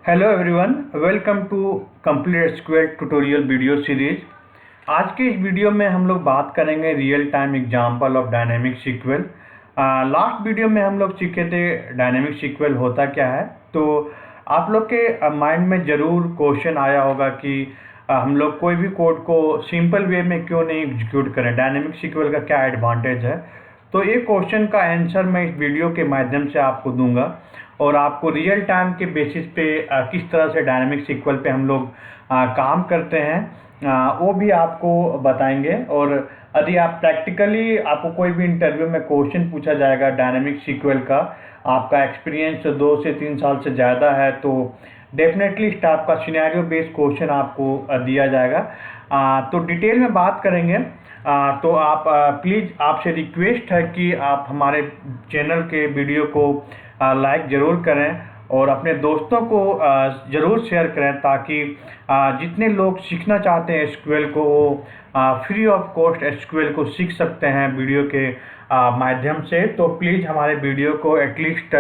Hello everyone, welcome to complete SQL tutorial video series. आज के इस वीडियो में हम लोग बात करेंगे real time example of dynamic SQL. Last video में हम लोग सीखे थे डायनेमिक सीक्वल होता क्या है। तो आप लोग के माइंड में ज़रूर क्वेश्चन आया होगा कि हम लोग कोई भी कोड को सिंपल वे में क्यों नहीं एग्जीक्यूट करें, डायनेमिक सीक्वल का क्या एडवांटेज है। तो ये क्वेश्चन का आंसर मैं इस वीडियो के माध्यम से आपको दूंगा और आपको रियल टाइम के बेसिस पे किस तरह से डायनेमिक सीक्वल पे हम लोग काम करते हैं वो भी आपको बताएंगे। और यदि आप प्रैक्टिकली आपको कोई भी इंटरव्यू में क्वेश्चन पूछा जाएगा डायनेमिक सीक्वल का, आपका एक्सपीरियंस 2 से 3 साल से ज़्यादा है, तो डेफिनेटली इस टाइप का सिनेरियो बेस्ड क्वेश्चन आपको दिया जाएगा। तो डिटेल में बात करेंगे। तो आप प्लीज़ आपसे रिक्वेस्ट है कि आप हमारे चैनल के वीडियो को लाइक ज़रूर करें और अपने दोस्तों को ज़रूर शेयर करें, ताकि जितने लोग सीखना चाहते हैं एसक्यूएल को वो फ्री ऑफ कॉस्ट एसक्यूएल को सीख सकते हैं वीडियो के माध्यम से। तो प्लीज़ हमारे वीडियो को एटलीस्ट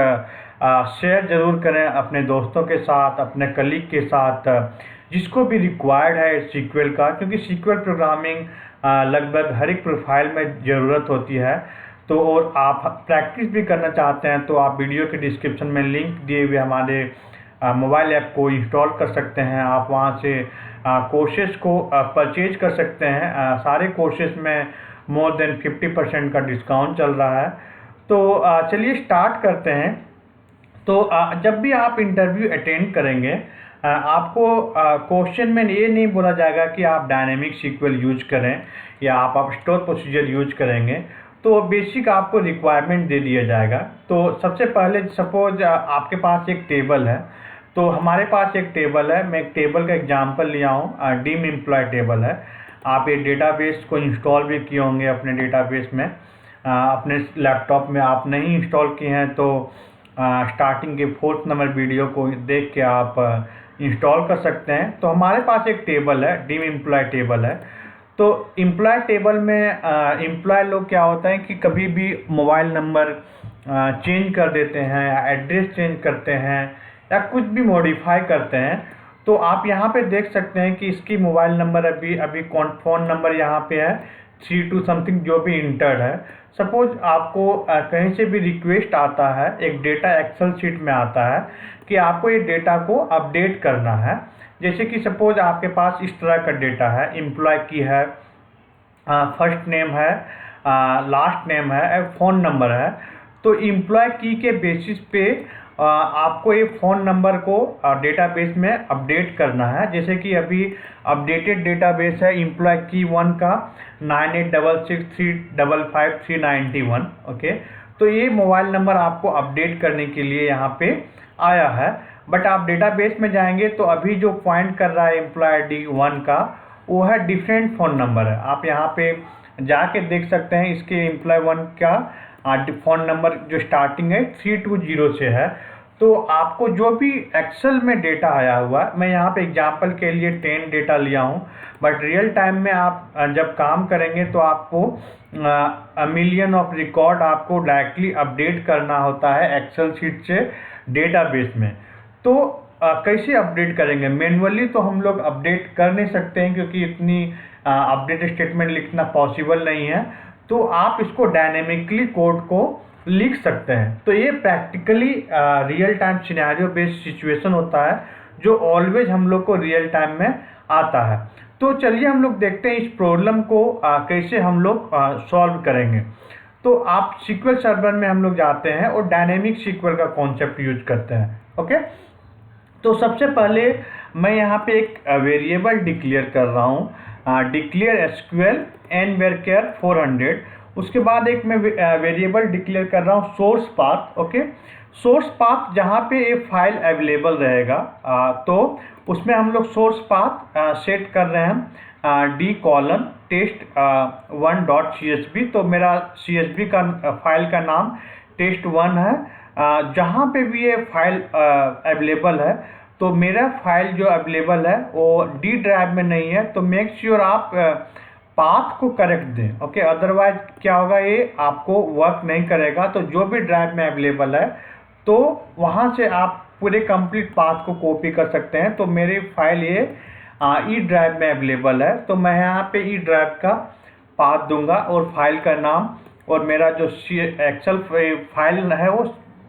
शेयर ज़रूर करें अपने दोस्तों के साथ, अपने कलीग के साथ, जिसको भी रिक्वायर्ड है सीक्वल का, क्योंकि सीक्वल प्रोग्रामिंग लगभग हर एक प्रोफाइल में ज़रूरत होती है। तो और आप प्रैक्टिस भी करना चाहते हैं तो आप वीडियो के डिस्क्रिप्शन में लिंक दिए हुए हमारे मोबाइल ऐप को इंस्टॉल कर सकते हैं। आप वहां से कोर्सेज को परचेज कर सकते हैं। सारे कोर्सेज में मोर देन 50% का डिस्काउंट चल रहा है। तो चलिए स्टार्ट करते हैं। तो जब भी आप इंटरव्यू अटेंड करेंगे, आपको क्वेश्चन में ये नहीं बोला जाएगा कि आप डायनेमिक सीक्वल यूज करें या आप स्टोर प्रोसीजर यूज करेंगे। तो बेसिक आपको रिक्वायरमेंट दे दिया जाएगा। तो सबसे पहले सपोज आपके पास एक टेबल है, तो हमारे पास एक टेबल है। मैं एक टेबल का एग्जांपल लिया हूँ, डीम एम्प्लॉय टेबल है। आप ये डेटाबेस को इंस्टॉल भी किए होंगे अपने डेटाबेस में, अपने लैपटॉप में आप नहीं इंस्टॉल किए हैं तो स्टार्टिंग के 4th नंबर वीडियो को देख के आप इंस्टॉल कर सकते हैं। तो हमारे पास एक टेबल है, डीम एम्प्लॉय टेबल है। तो एम्प्लॉय टेबल में एम्प्लॉय लोग क्या होता है कि कभी भी मोबाइल नंबर चेंज कर देते हैं या एड्रेस चेंज करते हैं या कुछ भी मॉडिफाई करते हैं। तो आप यहाँ पे देख सकते हैं कि इसकी मोबाइल नंबर अभी फ़ोन नंबर यहाँ पे है 32 समथिंग जो भी इंटर्ड है। सपोज आपको कहीं से भी रिक्वेस्ट आता है, एक डेटा एक्सेल शीट में आता है कि आपको ये डेटा को अपडेट करना है। जैसे कि सपोज आपके पास इस तरह का डेटा है, एम्प्लॉय की है, फर्स्ट नेम है, लास्ट नेम है, फ़ोन नंबर है। तो एम्प्लॉय की के बेसिस पे आपको ये फ़ोन नंबर को डेटाबेस में अपडेट करना है। जैसे कि अभी अपडेटेड डेटाबेस है एम्प्लॉय की 1 का 9866355391। ओके, तो ये मोबाइल नंबर आपको अपडेट करने के लिए यहाँ पे आया है। बट आप डेटाबेस में जाएंगे तो अभी जो पॉइंट कर रहा है एम्प्लॉय डी 1 का, वो है डिफरेंट फ़ोन नंबर है। आप यहाँ पे जाके देख सकते हैं इसके एम्प्लॉय 1 का फ़ोन नंबर जो स्टार्टिंग है 320 से है। तो आपको जो भी एक्सेल में डेटा आया हुआ है, मैं यहाँ पे एग्जांपल के लिए 10 डेटा लिया हूँ, बट रियल टाइम में आप जब काम करेंगे तो आपको मिलियन ऑफ रिकॉर्ड आपको डायरेक्टली अपडेट करना होता है एक्सेल शीट से डेटाबेस में। तो कैसे अपडेट करेंगे? मैनुअली तो हम लोग अपडेट कर नहीं सकते हैं, क्योंकि इतनी अपडेट स्टेटमेंट लिखना पॉसिबल नहीं है। तो आप इसको डायनेमिकली कोड को लिख सकते हैं। तो ये practically real time scenario based situation होता है जो ऑलवेज हम लोग को रियल टाइम में आता है। तो चलिए हम लोग देखते हैं इस प्रॉब्लम को कैसे हम लोग सॉल्व करेंगे। तो आप सीक्वल सर्वर में हम लोग जाते हैं और डायनेमिक सीक्वल का कॉन्सेप्ट यूज करते हैं। ओके, तो सबसे पहले मैं यहाँ पे एक वेरिएबल डिक्लेयर कर रहा हूँ, डिक्लेयर एसक्यूएल एन वेरकेयर 400। उसके बाद एक मैं वेरिएबल डिक्लेयर कर रहा हूँ source path. Okay, source path जहाँ पे ये फाइल अवेलेबल रहेगा, तो उसमें हम लोग सोर्स पाथ सेट कर रहे हैं d:test1.csv। तो मेरा CSV का फाइल का नाम test1 है। जहाँ पे भी ये फाइल अवेलेबल है, तो मेरा फाइल जो अवेलेबल है वो डी ड्राइव में नहीं है, तो मेक श्योर आप पाथ को करेक्ट दें। ओके, अदरवाइज क्या होगा, ये आपको वर्क नहीं करेगा। तो जो भी ड्राइव में अवेलेबल है तो वहाँ से आप पूरे कंप्लीट पाथ को कॉपी कर सकते हैं। तो मेरी फाइल ये ई ड्राइव में अवेलेबल है, तो मैं यहाँ पे ई ड्राइव का पाथ दूंगा और फाइल का नाम, और मेरा जो एक्सेल फाइल है वो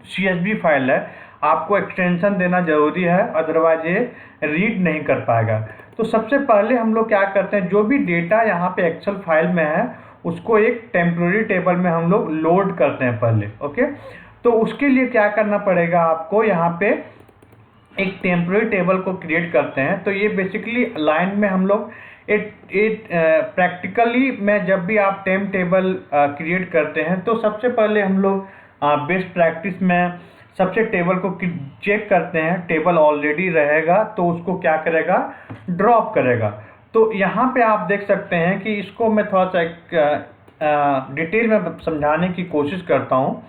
CSV फाइल है। आपको एक्सटेंशन देना ज़रूरी है, अदरवाइज ये रीड नहीं कर पाएगा। तो सबसे पहले हम लोग क्या करते हैं, जो भी डेटा यहाँ पे एक्सेल फाइल में है उसको एक टेम्प्रोरी टेबल में हम लोग लोड करते हैं पहले। ओके, तो उसके लिए क्या करना पड़ेगा, आपको यहाँ पे एक टेम्प्रोरी टेबल को क्रिएट करते हैं। तो ये बेसिकली लाइन में हम लोग प्रैक्टिकली में जब भी आप टेम्प टेबल क्रिएट करते हैं तो सबसे पहले हम लोग बेस्ट प्रैक्टिस में सबसे टेबल को चेक करते हैं। टेबल ऑलरेडी रहेगा तो उसको क्या करेगा, ड्रॉप करेगा। तो यहाँ पे आप देख सकते हैं कि इसको मैं थोड़ा सा एक डिटेल में समझाने की कोशिश करता हूँ।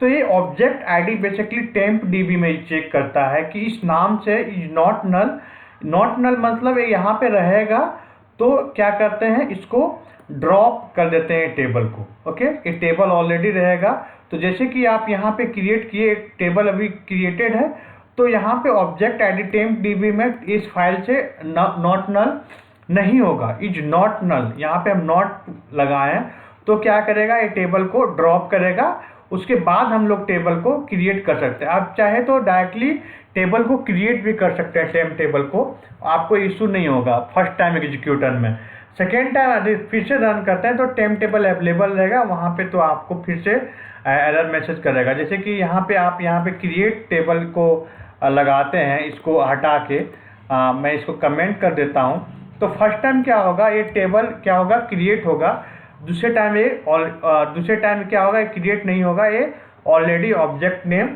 तो ये object ID basically temp DB में चेक करता है कि इस नाम से is not null. Not null मतलब ये यहाँ पे रहेगा, तो क्या करते हैं, इसको ड्रॉप कर देते हैं टेबल को। ओके, ये टेबल ऑलरेडी रहेगा। तो जैसे कि आप यहाँ पे क्रिएट किए, एक टेबल अभी क्रिएटेड है, तो यहाँ पे ऑब्जेक्ट आईडी टेम्प डीबी में इस फाइल से नॉट नल नहीं होगा, इज नॉट नल। यहाँ पे हम नॉट लगाए हैं, तो क्या करेगा, ये टेबल को ड्रॉप करेगा। उसके बाद हम लोग टेबल को क्रिएट कर सकते हैं। आप चाहे तो डायरेक्टली टेबल को क्रिएट भी कर सकते हैं, टेम्प टेबल को, आपको इशू नहीं होगा फर्स्ट टाइम एग्जीक्यूटर में। सेकेंड टाइम फिर से रन करते हैं तो टेम्प टेबल अवेलेबल रहेगा वहाँ पे, तो आपको फिर से एरर मैसेज करेगा। जैसे कि यहाँ पे आप यहाँ पे क्रिएट टेबल को लगाते हैं, इसको हटा के मैं इसको कमेंट कर देता हूँ। तो फर्स्ट टाइम क्या होगा, ये टेबल क्या होगा, क्रिएट होगा। दूसरे टाइम क्या होगा, क्रिएट नहीं होगा, ये already object name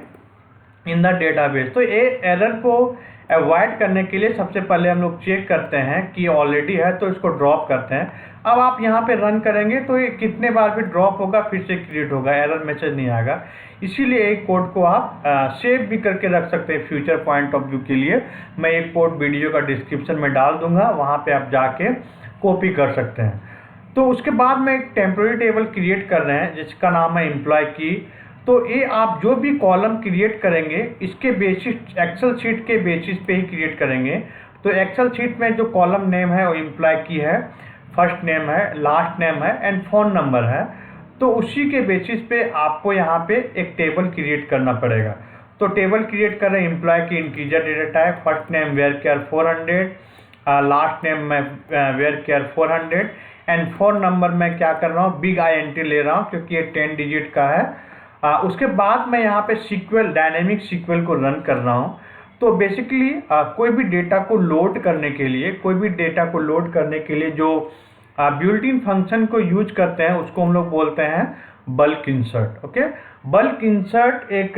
in the database. तो ये एरर को अवॉइड करने के लिए सबसे पहले हम लोग चेक करते हैं कि ऑलरेडी है, तो इसको ड्रॉप करते हैं। अब आप यहाँ पे रन करेंगे तो ये कितने बार भी ड्रॉप होगा, फिर से क्रिएट होगा, एरर मैसेज नहीं आएगा। इसीलिए एक कोड को आप सेव भी करके रख सकते हैं फ्यूचर पॉइंट ऑफ व्यू के लिए। मैं एक कोड वीडियो का डिस्क्रिप्शन में डाल दूंगा, वहाँ पे आप जाके कॉपी कर सकते हैं। तो उसके बाद में एक टेम्प्रोरी टेबल क्रिएट कर रहे हैं जिसका नाम है एम्प्लॉय की। तो ये आप जो भी कॉलम क्रिएट करेंगे इसके बेसिस एक्सेल शीट के बेसिस पे ही क्रिएट करेंगे। तो एक्सेल शीट में जो कॉलम नेम है वो एम्प्लॉय की है, फर्स्ट नेम है, लास्ट नेम है एंड फ़ोन नंबर है। तो उसी के बेसिस पे आपको यहाँ पे एक टेबल क्रिएट करना पड़ेगा। तो टेबल क्रिएट कर रहे हैं, एम्प्लॉय की integer data type, first name varchar 400, last name में varchar 400 and phone number में क्या कर रहा हूँ, बिग INT ले रहा हूँ क्योंकि ये 10 डिजिट का है। उसके बाद मैं यहाँ पे सीक्वल, डायनेमिक सीक्वल को रन कर रहा हूँ। तो बेसिकली कोई भी डेटा को लोड करने के लिए जो बिल्ट इन फंक्शन को यूज करते हैं उसको हम लोग बोलते हैं bulk insert. Okay, bulk insert एक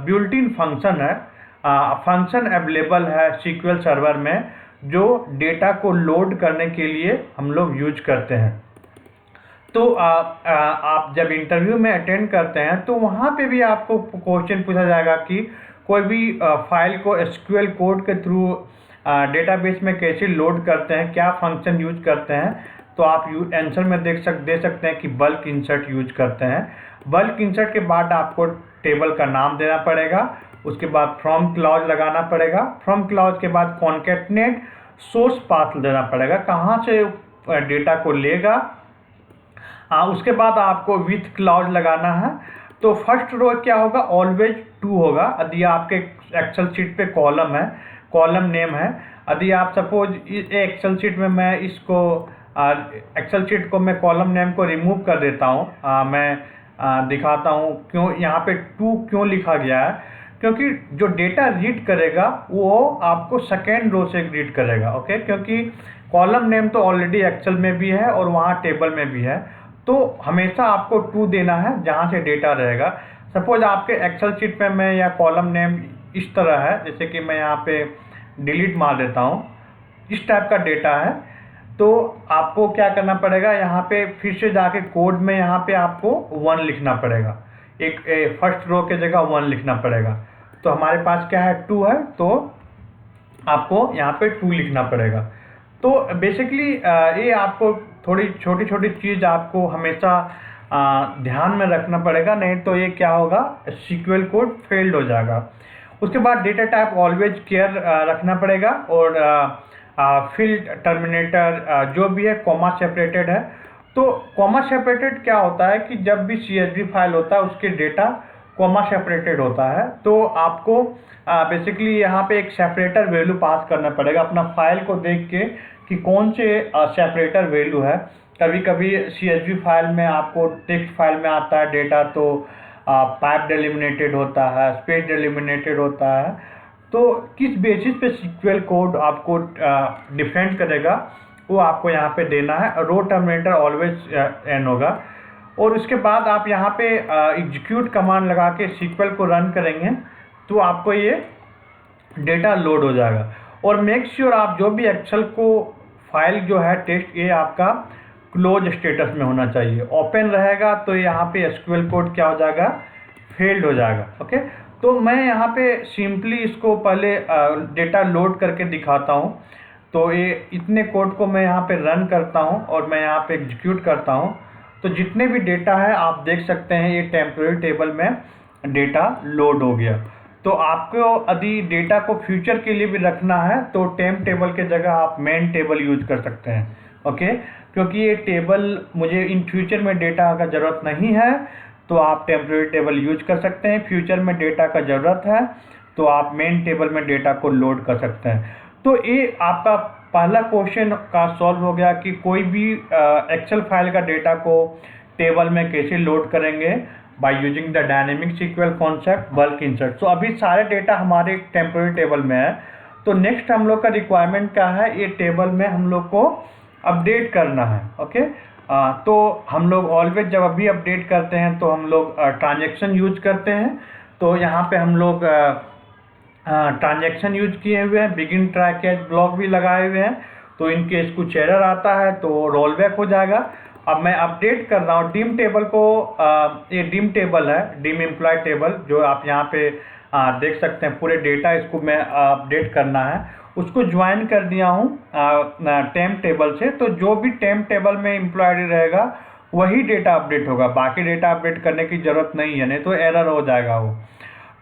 बिल्ट इन फंक्शन है, फंक्शन अवेलेबल है सीक्वल सर्वर में जो डेटा को लोड करने के लिए हम लोग यूज करते हैं। तो आप जब इंटरव्यू में अटेंड करते हैं तो वहाँ पे भी आपको क्वेश्चन पूछा जाएगा कि कोई भी फाइल को SQL कोड के थ्रू डेटाबेस में कैसे लोड करते हैं, क्या फंक्शन यूज करते हैं। तो आप आंसर में दे सकते हैं कि बल्क इंसर्ट यूज करते हैं। बल्क इंसर्ट के बाद आपको टेबल का नाम देना पड़ेगा, उसके बाद फ्रॉम क्लॉज लगाना पड़ेगा, फ्रॉम क्लॉज के बाद कॉन्केटनेट सोर्स पाथ देना पड़ेगा, कहाँ से डेटा को लेगा। उसके बाद आपको विथ क्लॉज लगाना है। तो फर्स्ट रो क्या होगा, ऑलवेज ट्रू होगा। यदि आपके एक्सेल शीट पे कॉलम है, कॉलम नेम है, यदि आप सपोज एक्सेल शीट में मैं इसको एक्सेल शीट को मैं कॉलम नेम को रिमूव कर देता हूँ, मैं दिखाता हूँ क्यों यहाँ पे ट्रू क्यों लिखा गया है। क्योंकि जो डेटा रीड करेगा वो आपको सेकेंड रो से रीड करेगा। ओके, क्योंकि कॉलम नेम तो ऑलरेडी एक्सेल में भी है और वहाँ टेबल में भी है, तो हमेशा आपको ट्रू देना है जहाँ से डेटा रहेगा। सपोज आपके एक्सेल शीट में मैं या कॉलम नेम इस तरह है, जैसे कि मैं यहाँ पे डिलीट मार देता हूँ, इस टाइप का डेटा है। तो आपको क्या करना पड़ेगा, यहाँ पे फिर से जाके कोड में यहाँ पे आपको 1 लिखना पड़ेगा, एक फर्स्ट रो के जगह 1 लिखना पड़ेगा। तो हमारे पास क्या है, 2 है, तो आपको यहाँ पे 2 लिखना पड़ेगा। तो बेसिकली ये आपको थोड़ी छोटी छोटी चीज़ आपको हमेशा ध्यान में रखना पड़ेगा, नहीं तो ये क्या होगा, सीक्वल कोड फेल्ड हो जाएगा। उसके बाद डेटा टाइप ऑलवेज केयर रखना पड़ेगा, और फील्ड टर्मिनेटर जो भी है कॉमा सेपरेटेड है। तो कॉमा सेपरेटेड क्या होता है कि जब भी CSV फाइल होता है उसके डेटा कॉमा सेपरेटेड होता है, तो आपको बेसिकली यहाँ पे एक सेपरेटर वैल्यू पास करना पड़ेगा अपना फाइल को देख के कि कौन से सेपरेटर वैल्यू है। कभी कभी CSV फाइल में आपको टेक्स्ट फाइल में आता है डेटा तो पाइप डेलिमिनेटेड होता है, स्पेस डेलिमिनेटेड होता है। तो किस बेसिस पे SQL कोड आपको डिफेंड करेगा वो आपको यहाँ पे देना है। रो टर्मिनेटर ऑलवेज एन होगा, और उसके बाद आप यहाँ पे एग्जीक्यूट कमांड लगा के SQL को रन करेंगे तो आपको ये डेटा लोड हो जाएगा। और मेक श्योर आप जो भी एक्सेल को फाइल जो है टेस्ट ये आपका क्लोज स्टेटस में होना चाहिए। ओपन रहेगा तो यहाँ पे SQL कोड क्या हो जाएगा, फेल्ड हो जाएगा। ओके, तो मैं यहाँ पे सिंपली इसको पहले डेटा लोड करके दिखाता हूँ। तो ये इतने कोड को मैं यहाँ पे रन करता हूँ और मैं यहाँ पे एग्जीक्यूट करता हूँ, तो जितने भी डेटा है आप देख सकते हैं ये टेम्पररी टेबल में डेटा लोड हो गया। तो आपको यदि डेटा को फ्यूचर के लिए भी रखना है तो टेम्प टेबल के जगह आप मेन टेबल यूज कर सकते हैं। ओके, क्योंकि ये टेबल मुझे इन फ्यूचर में डेटा का ज़रूरत नहीं है तो आप टेम्पररी टेबल यूज कर सकते हैं। फ्यूचर में डेटा का ज़रूरत है तो आप मेन टेबल में डेटा को लोड कर सकते हैं। तो ये आपका पहला क्वेश्चन का सॉल्व हो गया कि कोई भी एक्सेल फाइल का डेटा को टेबल में कैसे लोड करेंगे by using the dynamic SQL concept bulk insert. तो अभी सारे डेटा हमारे टेम्पररी टेबल में है, तो नेक्स्ट हम लोग का रिक्वायरमेंट क्या है, ये टेबल में हम लोग को अपडेट करना है। ओके, तो हम लोग ऑलवेज जब अभी अपडेट करते हैं तो हम लोग ट्रांजेक्शन यूज करते हैं। तो यहाँ पे हम लोग ट्रांजेक्शन यूज किए हुए हैं, बिगिन ट्राई कैच ब्लॉक भी लगाए हुए हैं। तो इनकेस कुछ एरर आता है तो रोल बैक हो जाएगा। अब मैं अपडेट कर रहा हूँ डिम टेबल को। ये डिम टेबल है, डिम एम्प्लॉय टेबल, जो आप यहाँ पे देख सकते हैं पूरे डेटा, इसको मैं अपडेट करना है। उसको ज्वाइन कर दिया हूँ टेम्प टेबल से। तो जो भी टेम्प टेबल में एम्प्लॉय आईडी रहेगा वही डेटा अपडेट होगा, बाकी डेटा अपडेट करने की ज़रूरत नहीं है, नहीं तो एरर हो जाएगा वो।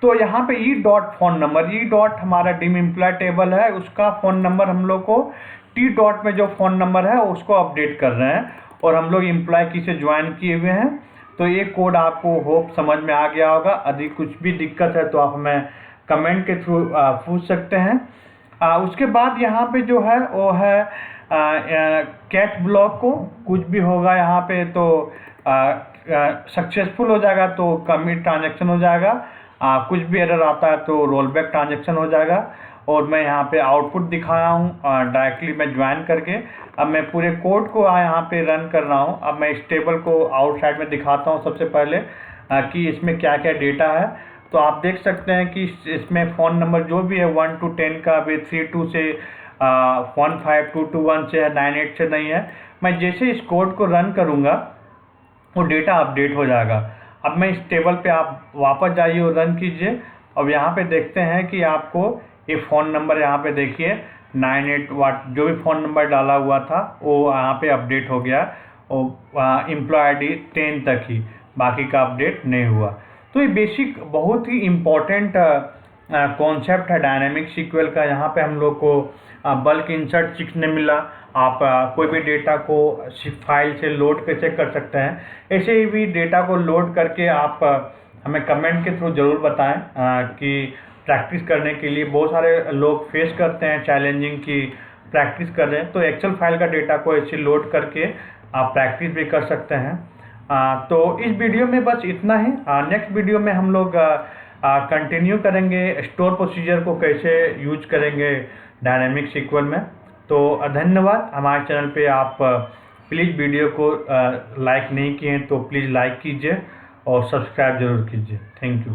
तो यहाँ पे E dot phone number, E dot हमारा डिम एम्प्लॉय टेबल है, उसका फ़ोन नंबर हम लोग को टी डॉट में जो फ़ोन नंबर है उसको अपडेट कर रहे हैं, और हम लोग एम्प्लॉय की से ज्वाइन किए हुए हैं। तो ये कोड आपको होप समझ में आ गया होगा। यदि कुछ भी दिक्कत है तो आप हमें कमेंट के थ्रू पूछ सकते हैं। उसके बाद यहाँ पे जो है वो है कैच ब्लॉक को कुछ भी होगा यहाँ पे तो सक्सेसफुल हो जाएगा तो कमिट ट्रांजेक्शन हो जाएगा। कुछ भी एरर आता है तो रोल बैक ट्रांजेक्शन हो जाएगा। और मैं यहाँ पे आउटपुट दिखाया हूँ डायरेक्टली मैं ज्वाइन करके। अब मैं पूरे कोड को यहाँ पे रन कर रहा हूँ। अब मैं इस टेबल को आउटसाइड में दिखाता हूँ सबसे पहले कि इसमें क्या क्या डेटा है। तो आप देख सकते हैं कि इसमें फ़ोन नंबर जो भी है 1 to 10 का भी 32 से 15221 से है, 98 से नहीं है। मैं जैसे इस कोड को रन करूँगा वो डेटा अपडेट हो जाएगा। अब मैं इस टेबल पे आप वापस जाइए और रन कीजिए। अब यहाँ पे देखते हैं कि आपको ये फ़ोन नंबर यहाँ पे देखिए 98 वाट जो भी फ़ोन नंबर डाला हुआ था वो यहाँ पे अपडेट हो गया, और एम्प्लॉय आईडी 10 तक ही, बाकी का अपडेट नहीं हुआ। तो ये बेसिक बहुत ही इम्पोर्टेंट कॉन्सेप्ट है डायनेमिक SQL का। यहाँ पे हम लोग को बल्क इंसर्ट सीखने मिला। आप कोई भी डेटा को फाइल से लोड कैसे कर सकते हैं, ऐसे ही भी डेटा को लोड करके आप हमें कमेंट के थ्रू ज़रूर बताएं कि प्रैक्टिस करने के लिए बहुत सारे लोग फेस करते हैं चैलेंजिंग की प्रैक्टिस कर रहे हैं। तो एक्सेल फाइल का डेटा को ऐसे लोड करके आप प्रैक्टिस भी कर सकते हैं। तो इस वीडियो में बस इतना ही। नेक्स्ट वीडियो में हम लोग कंटिन्यू करेंगे स्टोर प्रोसीजर को कैसे यूज करेंगे डायनेमिक SQL में। तो धन्यवाद। हमारे चैनल पे आप प्लीज़ वीडियो को लाइक नहीं किए हैं तो प्लीज़ लाइक कीजिए और सब्सक्राइब ज़रूर कीजिए। Thank you.